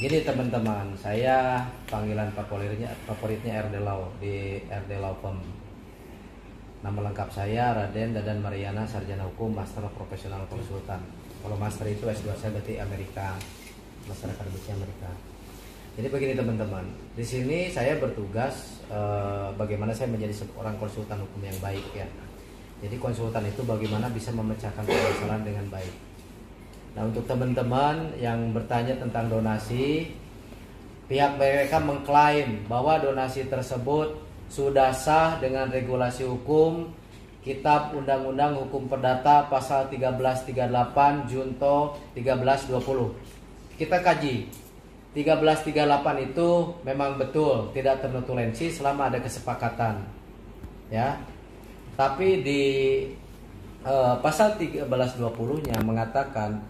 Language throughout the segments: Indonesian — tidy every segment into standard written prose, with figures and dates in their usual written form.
Gini teman-teman, saya panggilan favoritnya RD Law di RD Law Firm. Nama lengkap saya Raden Dadan Mariana, Sarjana Hukum, Master Profesional Konsultan. Kalau Master itu S2 saya berarti Amerika, Master Akademiknya Amerika. Jadi begini teman-teman, di sini saya bertugas bagaimana saya menjadi seorang konsultan hukum yang baik ya. Jadi konsultan itu bagaimana bisa memecahkan permasalahan dengan baik. Nah, untuk teman-teman yang bertanya tentang donasi, pihak BPK mengklaim bahwa donasi tersebut sudah sah dengan regulasi hukum Kitab Undang-Undang Hukum Perdata pasal 1338 Junto 1320. Kita kaji 1338 itu memang betul tidak ternotulensi selama ada kesepakatan ya. Tapi di pasal 1320-nya mengatakan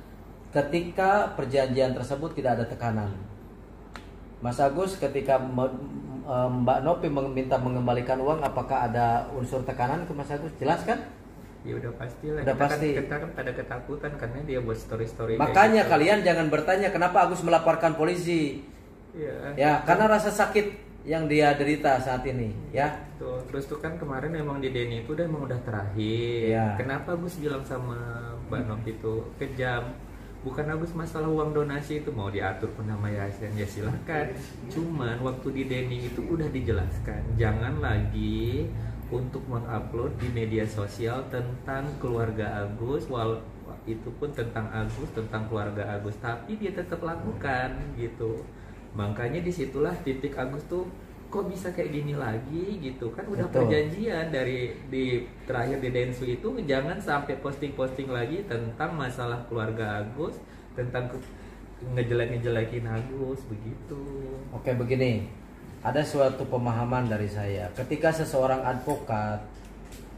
ketika perjanjian tersebut tidak ada tekanan. Mas Agus, ketika Mbak Nopi meminta mengembalikan uang, apakah ada unsur tekanan ke Mas Agus? Jelas kan? Ya udah pasti lah. Udah pasti. Kita kan pada ketakutan karena dia buat story-story. Makanya gitu. kalian jangan bertanya kenapa Agus melaporkan polisi. Ya, karena rasa sakit yang dia derita saat ini, ya. Tuh, terus tuh kan kemarin emang di Denny itu emang udah terakhir. Ya. Kenapa Gus bilang sama Mbak Nopi itu kejam? Bukan Agus masalah uang donasi itu mau diatur pun nama yayasan ya silahkan. Cuman waktu di Denny itu udah dijelaskan jangan lagi untuk mengupload di media sosial tentang keluarga Agus, itu pun tentang Agus, tentang keluarga Agus, tapi dia tetap lakukan gitu. Makanya disitulah titik Agus tuh kok bisa kayak gini lagi gitu kan udah Betul. perjanjian dari di terakhir di Densu itu jangan sampai posting-posting lagi tentang masalah keluarga Agus, tentang ngejelek-ngejelekin Agus begitu. Oke, begini. Ada suatu pemahaman dari saya. Ketika seseorang advokat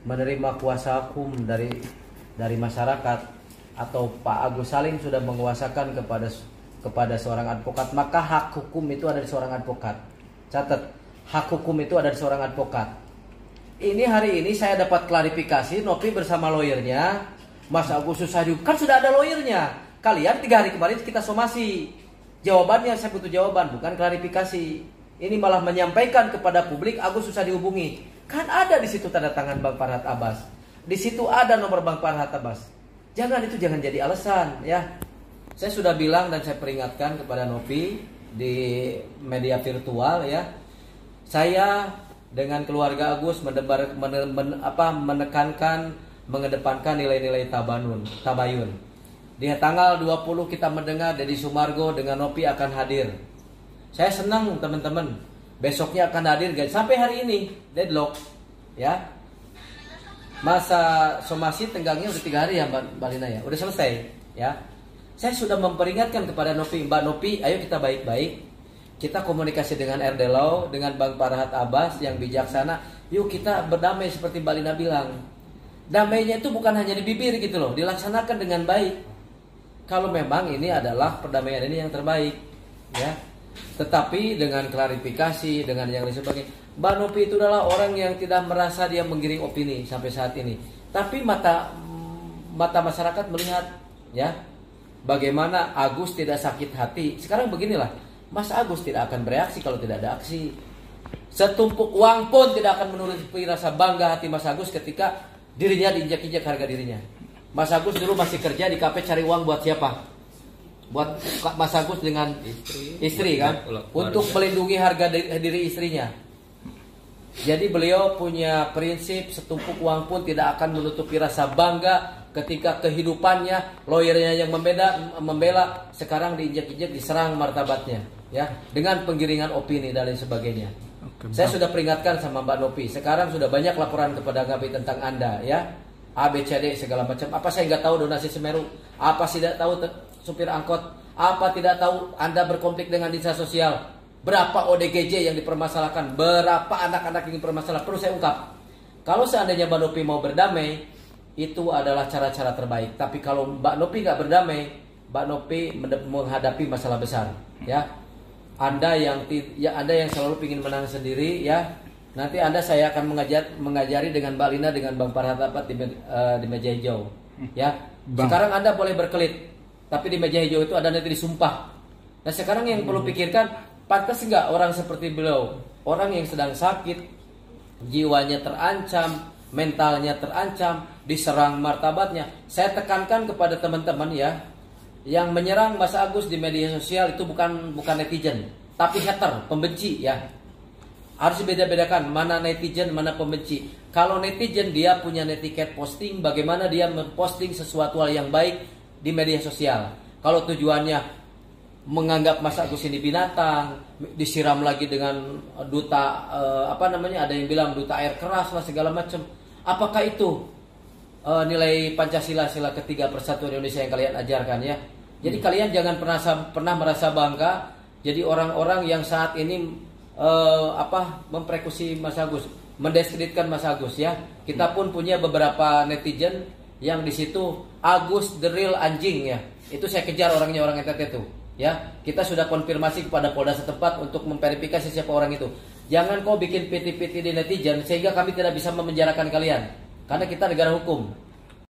menerima kuasa hukum dari masyarakat atau Pak Agus Salim sudah menguasakan kepada seorang advokat, maka hak hukum itu ada di seorang advokat. Catat, hak hukum itu ada di seorang advokat. Ini hari ini saya dapat klarifikasi, Nopi bersama lawyernya, Mas Agus Susadi, kan sudah ada lawyernya. Kalian 3 hari kemarin kita somasi. Jawabannya saya butuh jawaban, bukan klarifikasi. Ini malah menyampaikan kepada publik Agus susah dihubungi. Kan ada di situ tanda tangan Bang Farhat Abbas. Di situ ada nomor Bang Farhat Abbas. Jangan jadi alasan ya. Saya sudah bilang dan saya peringatkan kepada Nopi di media virtual ya. Saya dengan keluarga Agus menekankan mengedepankan nilai-nilai tabayun. Di tanggal 20 kita mendengar Deddy Sumargo dengan Nopi akan hadir. Saya senang teman-teman. Besoknya akan hadir guys. Sampai hari ini deadlock ya. Masa somasi tenggangnya udah 3 hari ya Mbak Lina ya. Udah selesai ya. Saya sudah memperingatkan kepada Nopi, Mbak Nopi, ayo kita baik-baik. Kita komunikasi dengan RD Law, dengan Bang Farhat Abbas yang bijaksana. Yuk kita berdamai seperti Mbak Lina bilang. Damainya itu bukan hanya di bibir gitu loh, dilaksanakan dengan baik. Kalau memang ini adalah perdamaian ini yang terbaik, ya. Tetapi dengan klarifikasi, dengan yang lain sebagainya. Mbak Nopi itu adalah orang yang tidak merasa dia menggiring opini sampai saat ini. Tapi mata masyarakat melihat, ya, bagaimana Agus tidak sakit hati. Sekarang beginilah, Mas Agus tidak akan bereaksi kalau tidak ada aksi. Setumpuk uang pun tidak akan menuruti rasa bangga hati Mas Agus ketika dirinya diinjak-injak harga dirinya. Mas Agus dulu masih kerja di kafe cari uang buat siapa? Buat Mas Agus dengan istri kan? Untuk melindungi harga diri istrinya. Jadi beliau punya prinsip setumpuk uang pun tidak akan menutupi rasa bangga ketika kehidupannya, lawyernya yang membela sekarang diinjak-injak, diserang martabatnya, ya, dengan penggiringan opini dan lain sebagainya. Saya sudah peringatkan sama Mbak Nopi. Sekarang sudah banyak laporan kepada kami tentang Anda, ya, ABCD segala macam. Apa saya nggak tahu donasi Semeru? Apa tidak tahu supir angkot? Apa tidak tahu Anda berkonflik dengan dinas sosial? Berapa ODGJ yang dipermasalahkan? Berapa anak-anak yang dipermasalahkan? Perlu saya ungkap. Kalau seandainya Mbak Nopi mau berdamai, itu adalah cara-cara terbaik. Tapi kalau Mbak Nopi nggak berdamai, Mbak Nopi menghadapi masalah besar. Ya, Anda yang selalu ingin menang sendiri, ya. Nanti saya akan mengajari dengan Mbak Lina dengan Bang Farhat Abbas di meja hijau. Ya. Sekarang Anda boleh berkelit, tapi di meja hijau itu Anda nanti disumpah. Nah sekarang yang perlu pikirkan, pantas nggak orang seperti beliau, orang yang sedang sakit, jiwanya terancam, mentalnya terancam, diserang martabatnya. Saya tekankan kepada teman-teman ya, yang menyerang Mas Agus di media sosial itu bukan netizen, tapi hater, pembenci ya. Harus beda-bedakan mana netizen, mana pembenci. Kalau netizen dia punya netiquette posting, bagaimana dia memposting sesuatu hal yang baik di media sosial. Kalau tujuannya menganggap Mas Agus ini binatang, disiram lagi dengan duta ada yang bilang duta air keras lah segala macam. Apakah itu nilai Pancasila sila ketiga persatuan Indonesia yang kalian ajarkan ya? Jadi kalian jangan pernah merasa bangga jadi orang-orang yang saat ini mempersekusi Mas Agus, mendiskreditkan Mas Agus ya. Kita pun punya beberapa netizen yang di situ Agus the real anjing ya. Itu saya kejar orangnya, orang NTT itu. Ya, kita sudah konfirmasi kepada Polda setempat untuk memverifikasi siapa orang itu. Jangan kau bikin piti-piti di netizen sehingga kami tidak bisa memenjarakan kalian. Karena kita negara hukum.